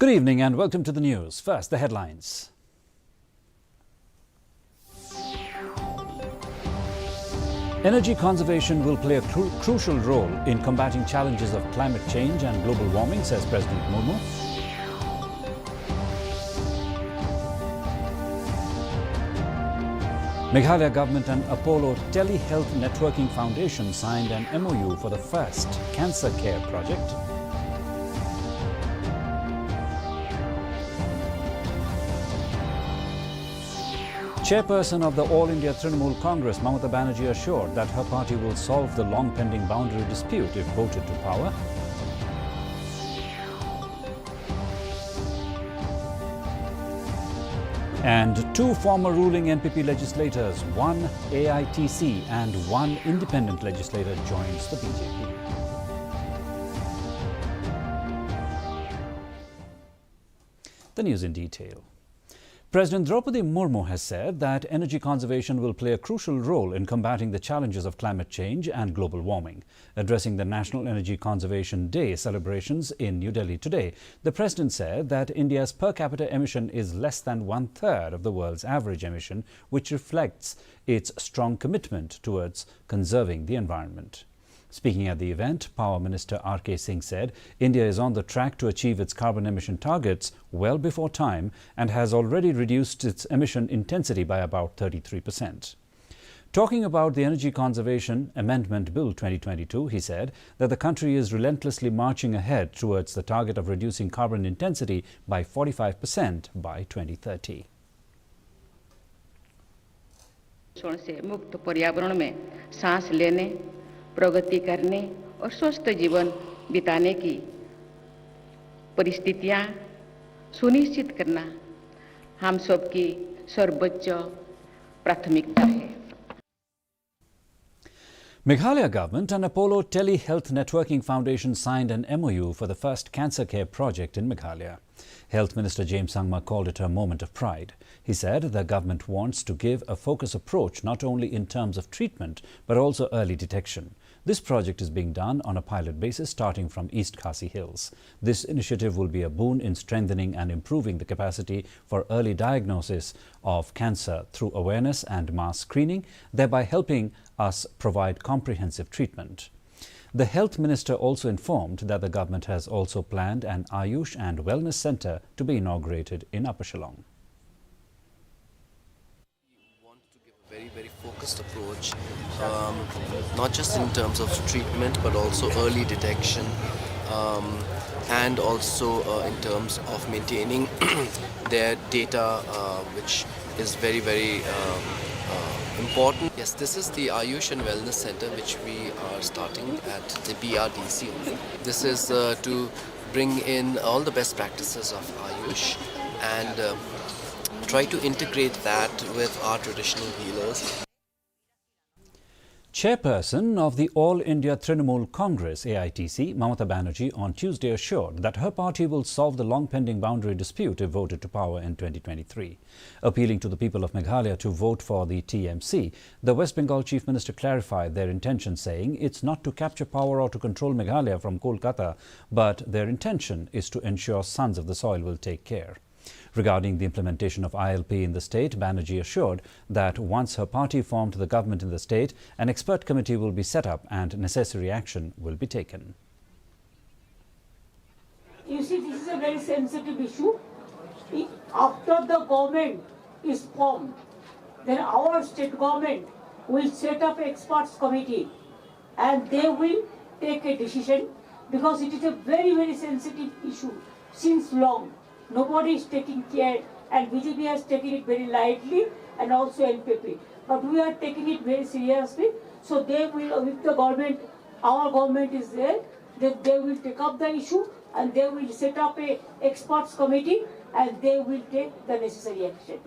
Good evening and welcome to the news. First, the headlines. Energy conservation will play a crucial role in combating challenges of climate change and global warming, says President Murmu. Meghalaya government and Apollo Telehealth Networking Foundation signed an MOU for the first cancer care project. Chairperson of the All India Trinamool Congress, Mamata Banerjee, assured that her party will solve the long-pending boundary dispute if voted to power. And two former ruling NPP legislators, one AITC and one independent legislator, joins the BJP. The news in detail. President Draupadi Murmu has said that energy conservation will play a crucial role in combating the challenges of climate change and global warming. Addressing the National Energy Conservation Day celebrations in New Delhi today, the President said that India's per capita emission is less than one-third of the world's average emission, which reflects its strong commitment towards conserving the environment. Speaking at the event, Power Minister R.K. Singh said India is on the track to achieve its carbon emission targets well before time and has already reduced its emission intensity by about 33%. Talking about the Energy Conservation Amendment Bill 2022, he said that the country is relentlessly marching ahead towards the target of reducing carbon intensity by 45% by 2030. से मुक्त पर्यावरण में सांस लेने, प्रगति करने और स्वस्थ जीवन बिताने की परिस्थितियां सुनिश्चित करना हम सबकी सर्वोच्च प्राथमिकता है. Meghalaya government and Apollo Telehealth Networking Foundation signed an MOU for the first cancer care project in Meghalaya. Health Minister James Sangma called it a moment of pride. He said the government wants to give a focused approach not only in terms of treatment but also early detection. This project is being done on a pilot basis starting from East Khasi Hills. This initiative will be a boon in strengthening and improving the capacity for early diagnosis of cancer through awareness and mass screening, thereby helping us provide comprehensive treatment. The Health Minister also informed that the government has also planned an Ayush and Wellness Centre to be inaugurated in Upper Shillong. Very focused approach, not just in terms of treatment but also early detection, and also in terms of maintaining their data, which is very important. Yes, this is the Ayush and Wellness Center which we are starting at the BRDC. This is to bring in all the best practices of Ayush and try to integrate that with our traditional healers. Chairperson of the All India Trinamool Congress, AITC, Mamata Banerjee, on Tuesday assured that her party will solve the long-pending boundary dispute if voted to power in 2023. Appealing to the people of Meghalaya to vote for the TMC, the West Bengal Chief Minister clarified their intention, saying it's not to capture power or to control Meghalaya from Kolkata, but their intention is to ensure sons of the soil will take care. Regarding the implementation of ILP in the state, Banerjee assured that once her party formed the government in the state, an expert committee will be set up and necessary action will be taken. You see, this is a very sensitive issue. After the government is formed, then our state government will set up an experts committee and they will take a decision, because it is a very sensitive issue since long. Nobody is taking care, and BJP has taken it very lightly, and also NPP. But we are taking it very seriously. So they will, if the government, our government is there, they will take up the issue and they will set up a experts committee and they will take the necessary action.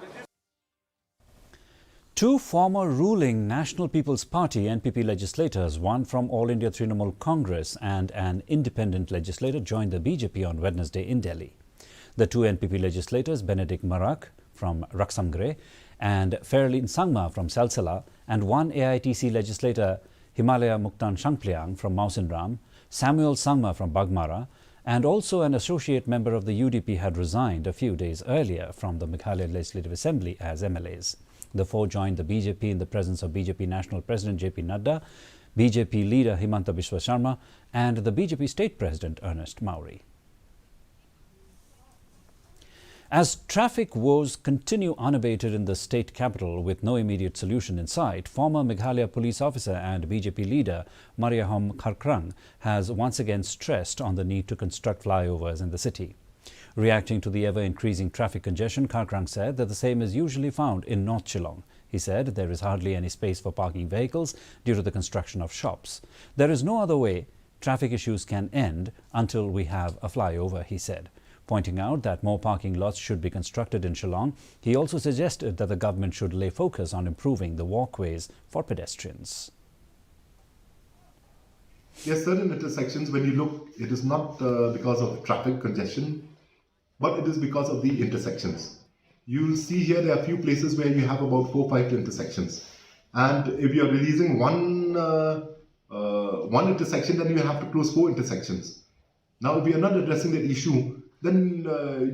Two former ruling National People's Party NPP legislators, one from All India Trinamool Congress and an independent legislator, joined the BJP on Wednesday in Delhi. The two NPP legislators, Benedict Marak from Raksamgre and Ferlin Sangma from Salsala, and one AITC legislator, Himalaya Muktan Shangpliang from Mausinram, Samuel Sangma from Bagmara, and also an associate member of the UDP had resigned a few days earlier from the Meghalaya Legislative Assembly as MLAs. The four joined the BJP in the presence of BJP National President JP Nadda, BJP leader Himanta Biswa Sharma and the BJP State President Ernest Mauri. As traffic woes continue unabated in the state capital with no immediate solution in sight, former Meghalaya police officer and BJP leader Mariahom Kharkrang has once again stressed on the need to construct flyovers in the city. Reacting to the ever-increasing traffic congestion, Kharkrang said that the same is usually found in North Shillong. He said there is hardly any space for parking vehicles due to the construction of shops. There is no other way traffic issues can end until we have a flyover, he said. Pointing out that more parking lots should be constructed in Shillong, he also suggested that the government should lay focus on improving the walkways for pedestrians. There are certain intersections when you look, it is not because of traffic congestion, but it is because of the intersections. You see here there are a few places where you have about 4 or 5 intersections. And if you are releasing one intersection, then you have to close 4 intersections. Now, if we are not addressing that issue, then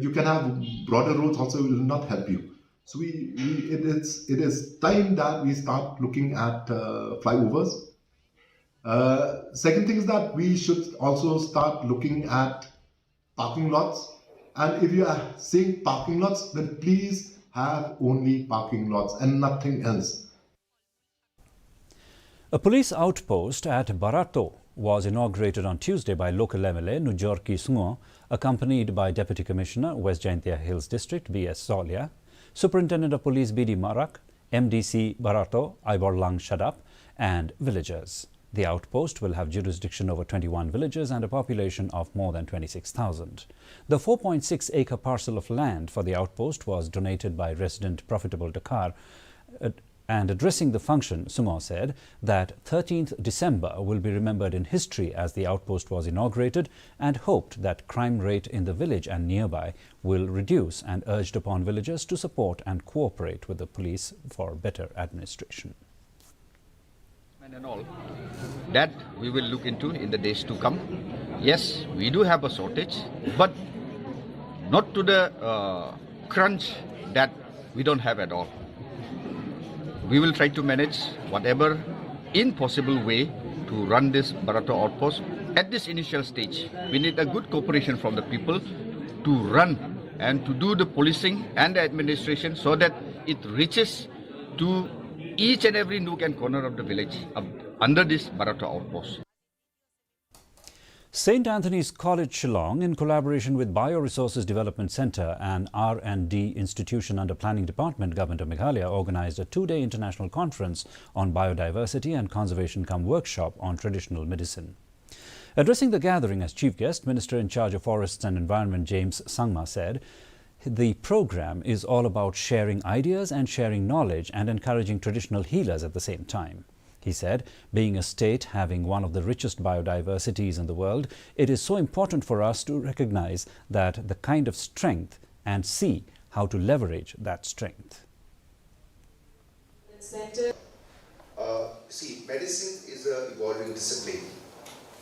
you can have broader roads also will not help you. So it is time that we start looking at flyovers. Second thing is that we should also start looking at parking lots. And if you are saying parking lots, then please have only parking lots and nothing else. A police outpost at Barato was inaugurated on Tuesday by local MLA Nujorki Sungo, accompanied by Deputy Commissioner, West Jaintia Hills District, B.S. Solia, Superintendent of Police B.D. Marak, MDC Barato, Ibor Lang Shadap, and villagers. The outpost will have jurisdiction over 21 villages and a population of more than 26,000. The 4.6-acre parcel of land for the outpost was donated by resident Profitable Dakar. And addressing the function, Sumo said that 13th December will be remembered in history as the outpost was inaugurated and hoped that crime rate in the village and nearby will reduce and urged upon villagers to support and cooperate with the police for better administration. And all that we will look into in the days to come. Yes, we do have a shortage, but not to the crunch that we don't have at all. We will try to manage whatever in possible way to run this Barato outpost. At this initial stage, we need a good cooperation from the people to run and to do the policing and the administration so that it reaches to each and every nook and corner of the village under this Barato outpost. St. Anthony's College Shillong, in collaboration with Bioresources Development Centre and R&D institution under Planning Department, Government of Meghalaya, organised a 2-day international conference on biodiversity and conservation workshop on traditional medicine. Addressing the gathering as chief guest, Minister in charge of Forests and Environment James Sangma said the program is all about sharing ideas and sharing knowledge and encouraging traditional healers at the same time. He said, being a state having one of the richest biodiversities in the world, it is so important for us to recognize that the kind of strength and see how to leverage that strength. See, medicine is an evolving discipline.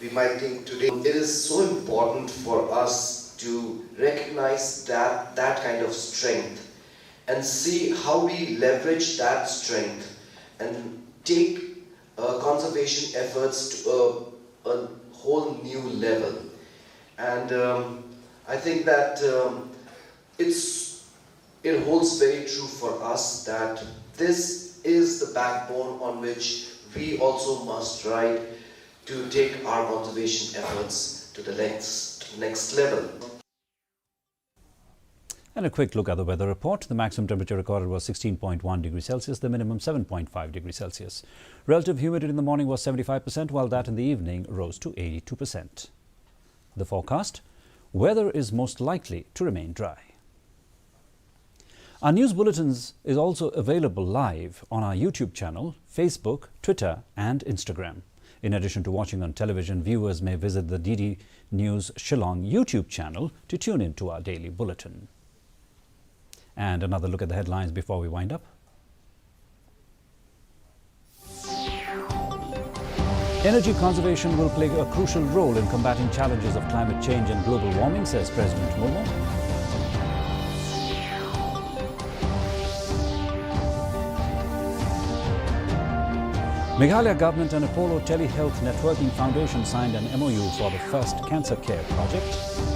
We might think today it is so important for us to recognize that kind of strength and see how we leverage that strength and take conservation efforts to a whole new level. And I think that it holds very true for us that this is the backbone on which we also must try to take our conservation efforts to the next level. And a quick look at the weather report. The maximum temperature recorded was 16.1 degrees Celsius, the minimum 7.5 degrees Celsius. Relative humidity in the morning was 75%, while that in the evening rose to 82%. The forecast: weather is most likely to remain dry. Our news bulletins is also available live on our YouTube channel, Facebook, Twitter and Instagram. In addition to watching on television, viewers may visit the DD News Shillong YouTube channel to tune in to our daily bulletin. And another look at the headlines before we wind up. Energy conservation will play a crucial role in combating challenges of climate change and global warming, says President Murmu. Meghalaya Government and Apollo Telehealth Networking Foundation signed an MOU for the first cancer care project.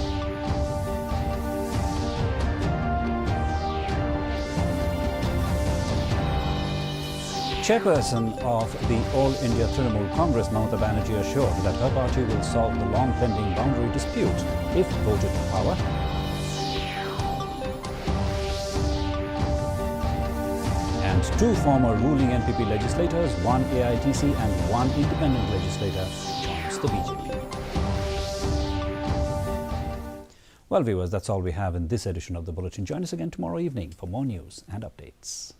Chairperson of the All India Trinamool Congress, Mamata Banerjee, assured that her party will solve the long-pending boundary dispute if voted to power. And two former ruling NPP legislators, one AITC and one independent legislator, joins the BJP. Well, viewers, that's all we have in this edition of the Bulletin. Join us again tomorrow evening for more news and updates.